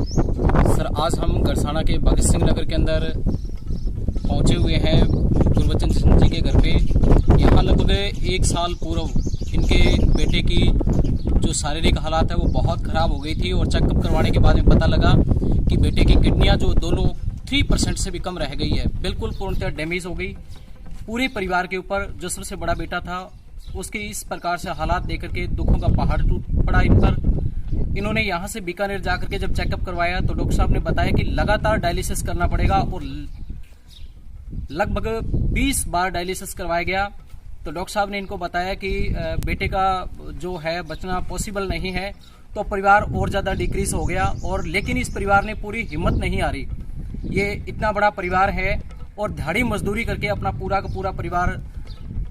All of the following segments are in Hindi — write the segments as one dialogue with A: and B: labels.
A: सर, आज हम गरसाना के भगत सिंह नगर के अंदर पहुंचे हुए हैं गुरबचन सिंह जी के घर पे। यहाँ लगभग 1 साल पूर्व इनके बेटे की जो शारीरिक हालात है वो बहुत ख़राब हो गई थी और चेकअप करवाने के बाद में पता लगा कि बेटे की किडनियाँ जो दोनों 3% से भी कम रह गई है, बिल्कुल पूर्णतः डैमेज हो गई। पूरे परिवार के ऊपर जो सबसे बड़ा बेटा था उसके इस प्रकार से हालात देख करके दुखों का पहाड़ टूट पड़ा इन पर। इन्होंने यहाँ से बीकानेर जाकर के जब चेकअप करवाया तो डॉक्टर साहब ने बताया कि लगातार डायलिसिस करना पड़ेगा और लगभग 20 बार डायलिसिस करवाया गया। तो डॉक्टर साहब ने इनको बताया कि बेटे का जो है बचना पॉसिबल नहीं है। तो परिवार और ज़्यादा डिक्रीज हो गया और लेकिन इस परिवार ने पूरी हिम्मत नहीं हारी। ये इतना बड़ा परिवार है और दिहाड़ी मजदूरी करके अपना पूरा का पूरा परिवार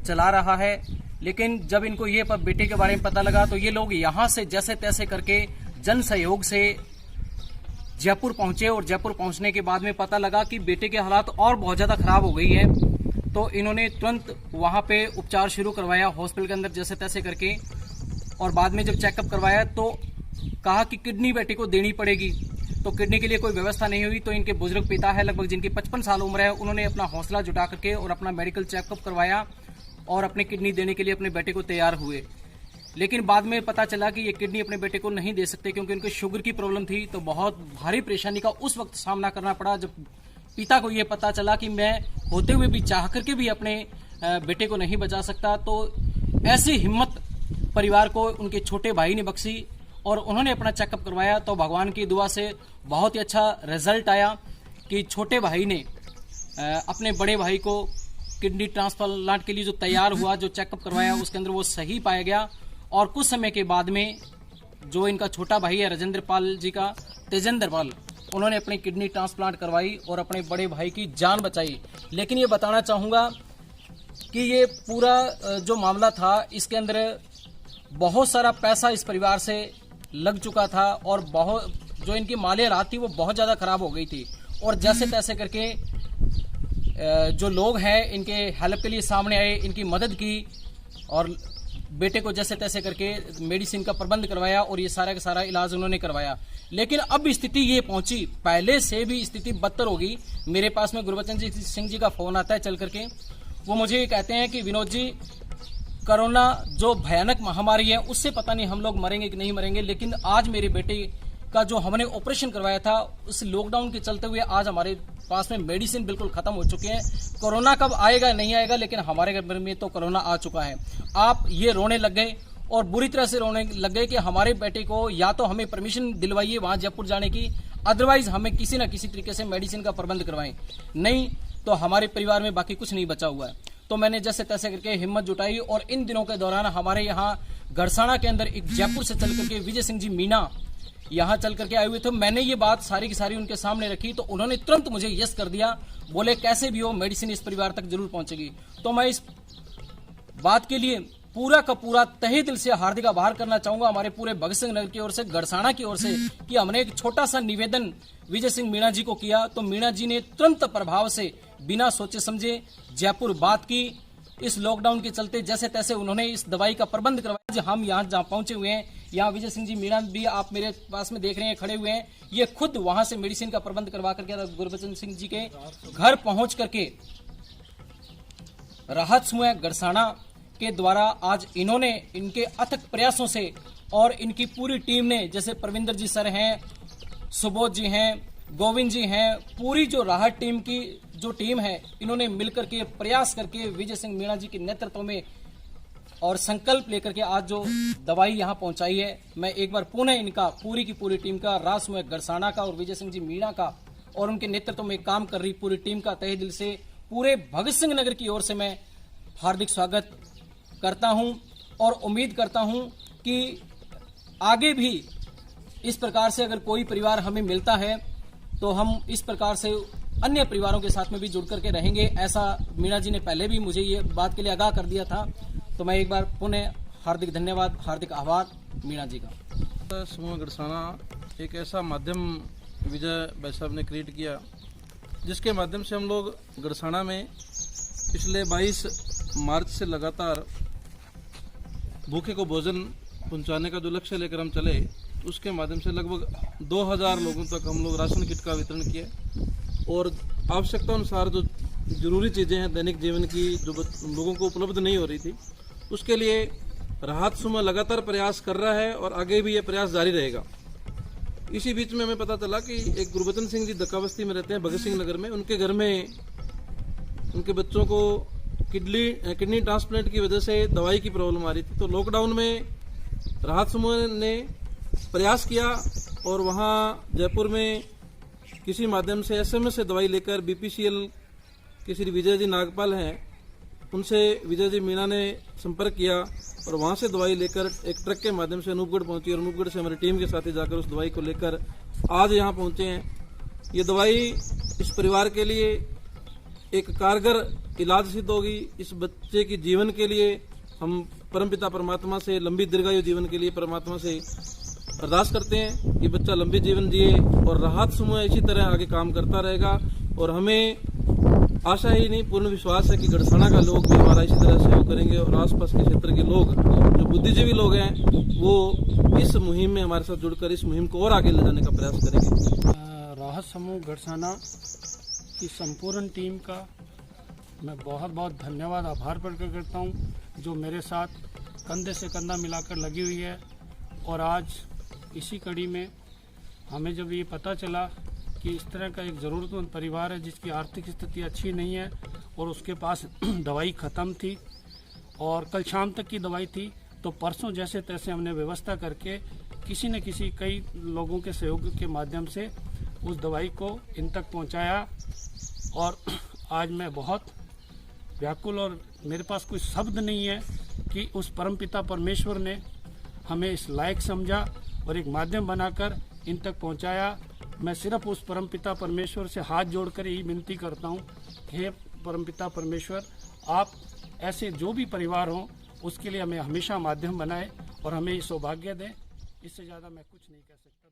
A: चला रहा है। लेकिन जब इनको ये बेटे के बारे में पता लगा तो ये लोग यहाँ से जैसे तैसे करके जन सहयोग से जयपुर पहुंचे और जयपुर पहुंचने के बाद में पता लगा कि बेटे के हालात और बहुत ज़्यादा खराब हो गई है। तो इन्होंने तुरंत वहाँ पे उपचार शुरू करवाया हॉस्पिटल के अंदर जैसे तैसे करके। और बाद में जब चेकअप करवाया तो कहा कि किडनी बेटे को देनी पड़ेगी। तो किडनी के लिए कोई व्यवस्था नहीं हुई। तो इनके बुजुर्ग पिता है लगभग जिनकी 55 साल उम्र है, उन्होंने अपना हौसला जुटा करके और अपना मेडिकल चेकअप करवाया और अपने किडनी देने के लिए अपने बेटे को तैयार हुए। लेकिन बाद में पता चला कि ये किडनी अपने बेटे को नहीं दे सकते क्योंकि उनको शुगर की प्रॉब्लम थी। तो बहुत भारी परेशानी का उस वक्त सामना करना पड़ा जब पिता को ये पता चला कि मैं होते हुए भी चाह करके भी अपने बेटे को नहीं बचा सकता। तो ऐसी हिम्मत परिवार को उनके छोटे भाई ने बख्शी और उन्होंने अपना चेकअप करवाया। तो भगवान की दुआ से बहुत ही अच्छा रिजल्ट आया कि छोटे भाई ने अपने बड़े भाई को किडनी ट्रांसप्लांट के लिए जो तैयार हुआ, जो चेकअप करवाया उसके अंदर वो सही पाया गया। और कुछ समय के बाद में जो इनका छोटा भाई है राजेंद्र पाल जी का, तेजेंद्र पाल, उन्होंने अपनी किडनी ट्रांसप्लांट करवाई और अपने बड़े भाई की जान बचाई। लेकिन ये बताना चाहूँगा कि ये पूरा जो मामला था इसके अंदर बहुत सारा पैसा इस परिवार से लग चुका था और बहुत जो इनकी माली हालात थी वो बहुत ज़्यादा खराब हो गई थी। और जैसे तैसे करके जो लोग हैं इनके हेल्प के लिए सामने आए, इनकी मदद की और बेटे को जैसे तैसे करके मेडिसिन का प्रबंध करवाया और ये सारा का सारा इलाज उन्होंने करवाया। लेकिन अब स्थिति ये पहुंची, पहले से भी स्थिति बदतर होगी। मेरे पास में गुरबचन सिंह जी का फोन आता है चल करके, वो मुझे ये कहते हैं कि विनोद जी, कोरोना जो भयानक महामारी है उससे पता नहीं हम लोग मरेंगे कि नहीं मरेंगे, लेकिन आज मेरे बेटे का जो हमने ऑपरेशन करवाया था उस लॉकडाउन के चलते हुए आज हमारे पास में मेडिसिन बिल्कुल खत्म हो चुके हैं। कोरोना कब आएगा नहीं आएगा, लेकिन हमारे घर में तो कोरोना आ चुका है। आप ये रोने लग गए और बुरी तरह से रोने लग गए कि हमारे बेटे को या तो हमें परमिशन दिलवाइए वहां जयपुर जाने की, अदरवाइज हमें किसी न किसी तरीके से मेडिसिन का प्रबंध करवाएं, नहीं तो हमारे परिवार में बाकी कुछ नहीं बचा हुआ है। तो मैंने जैसे तैसे करके हिम्मत जुटाई और इन दिनों के दौरान हमारे यहाँ गरसाना के अंदर एक जयपुर से चल करके विजय सिंह जी मीणा यहाँ चल करके आए हुए थे। मैंने ये बात सारी की सारी उनके सामने रखी तो उन्होंने तुरंत मुझे यस कर दिया, बोले कैसे भी हो मेडिसिन इस परिवार तक जरूर पहुंचेगी। तो मैं इस बात के लिए पूरा का पूरा तहे दिल से हार्दिक आभार करना चाहूंगा हमारे पूरे भगत सिंह नगर की ओर से, गरसाना की ओर से, कि हमने एक छोटा सा निवेदन विजय सिंह मीणा जी को किया तो मीणा जी ने तुरंत प्रभाव से बिना सोचे समझे जयपुर बात की। इस लॉकडाउन के चलते जैसे तैसे उन्होंने इस दवाई का प्रबंध करवाया। हम यहाँ जहाँ पहुंचे हुए हैं, यहाँ विजय सिंह जी मीणा भी आप मेरे पास में देख रहे हैं खड़े हुए हैं, ये खुद वहां से मेडिसिन का प्रबंध करवा करके गुरबचन सिंह जी के घर पहुंच करके राहत समूह गरसाना के द्वारा आज इन्होंने इनके अथक प्रयासों से और इनकी पूरी टीम ने, जैसे परविंदर जी सर हैं, सुबोध जी हैं, गोविंद जी हैं, पूरी जो राहत टीम की जो टीम है, इन्होंने मिलकर के प्रयास करके विजय सिंह मीणा जी के नेतृत्व में और संकल्प लेकर के आज जो दवाई यहाँ पहुंचाई है। मैं एक बार पुनः इनका पूरी की पूरी टीम का, राज समूह गरसाना का और विजय सिंह जी मीणा का और उनके नेतृत्व में काम कर रही पूरी टीम का तहे दिल से पूरे भगत सिंह नगर की ओर से मैं हार्दिक स्वागत करता हूं और उम्मीद करता हूं कि आगे भी इस प्रकार से अगर कोई परिवार हमें मिलता है तो हम इस प्रकार से अन्य परिवारों के साथ में भी जुड़ करके रहेंगे। ऐसा मीणा जी ने पहले भी मुझे ये बात के लिए आगाह कर दिया था। तो मैं एक बार पुनः हार्दिक धन्यवाद, हार्दिक आभार मीणा जी का।
B: समूह गरसाना एक ऐसा माध्यम विजय भाई साहब ने क्रिएट किया जिसके माध्यम से हम लोग गरसाना में पिछले 22 मार्च से लगातार भूखे को भोजन पहुंचाने का जो लक्ष्य लेकर हम चले उसके माध्यम से लगभग 2000 लोगों तक हम लोग राशन किट का वितरण किया और आवश्यकता अनुसार जो जरूरी चीज़ें हैं दैनिक जीवन की जो लोगों को उपलब्ध नहीं हो रही थी उसके लिए राहत समूह लगातार प्रयास कर रहा है और आगे भी ये प्रयास जारी रहेगा। इसी बीच में हमें पता चला कि एक गुरबचन सिंह जी धक्का-बस्ती में रहते हैं भगत सिंह नगर में, उनके घर में उनके बच्चों को किडनी ट्रांसप्लांट की वजह से दवाई की प्रॉब्लम आ रही थी। तो लॉकडाउन में राहत समूह ने प्रयास किया और वहाँ जयपुर में किसी माध्यम से SMS से दवाई लेकर BPCL के श्री विजय जी नागपाल हैं, उनसे विजय जी मीणा ने संपर्क किया और वहाँ से दवाई लेकर एक ट्रक के माध्यम से अनूपगढ़ पहुंची और अनूपगढ़ से हमारी टीम के साथ ही जाकर उस दवाई को लेकर आज यहाँ पहुंचे हैं। ये दवाई इस परिवार के लिए एक कारगर इलाज सिद्ध होगी। इस बच्चे की जीवन के लिए हम परमपिता परमात्मा से लंबी दीर्घायु जीवन के लिए परमात्मा से अरदास करते हैं कि बच्चा लंबी जीवन जिए और राहत समूह इसी तरह आगे काम करता रहेगा। और हमें आशा ही नहीं पूर्ण विश्वास है कि गड़साना का लोग भी हमारा इसी तरह सहयोग करेंगे और आसपास के क्षेत्र के लोग जो बुद्धिजीवी लोग हैं वो इस मुहिम में हमारे साथ जुड़कर इस मुहिम को और आगे ले जाने का प्रयास करेंगे।
C: राहत समूह गड़साना की संपूर्ण टीम का मैं बहुत बहुत धन्यवाद आभार प्रकट करता हूँ, जो मेरे साथ कंधे से कंधा मिलाकर लगी हुई है। और आज इसी कड़ी में हमें जब ये पता चला कि इस तरह का एक ज़रूरतमंद परिवार है जिसकी आर्थिक स्थिति अच्छी नहीं है और उसके पास दवाई ख़त्म थी और कल शाम तक की दवाई थी, तो परसों जैसे तैसे हमने व्यवस्था करके किसी न किसी कई लोगों के सहयोग के माध्यम से उस दवाई को इन तक पहुंचाया। और आज मैं बहुत व्याकुल और मेरे पास कोई शब्द नहीं है कि उस परमपिता परमेश्वर ने हमें इस लायक समझा और एक माध्यम बनाकर इन तक पहुंचाया। मैं सिर्फ उस परमपिता परमेश्वर से हाथ जोड़कर यही विनती करता हूं, हे परमपिता परमेश्वर, आप ऐसे जो भी परिवार हों उसके लिए हमें हमेशा माध्यम बनाए और हमें ये सौभाग्य दें। इससे ज़्यादा मैं कुछ नहीं कह सकता।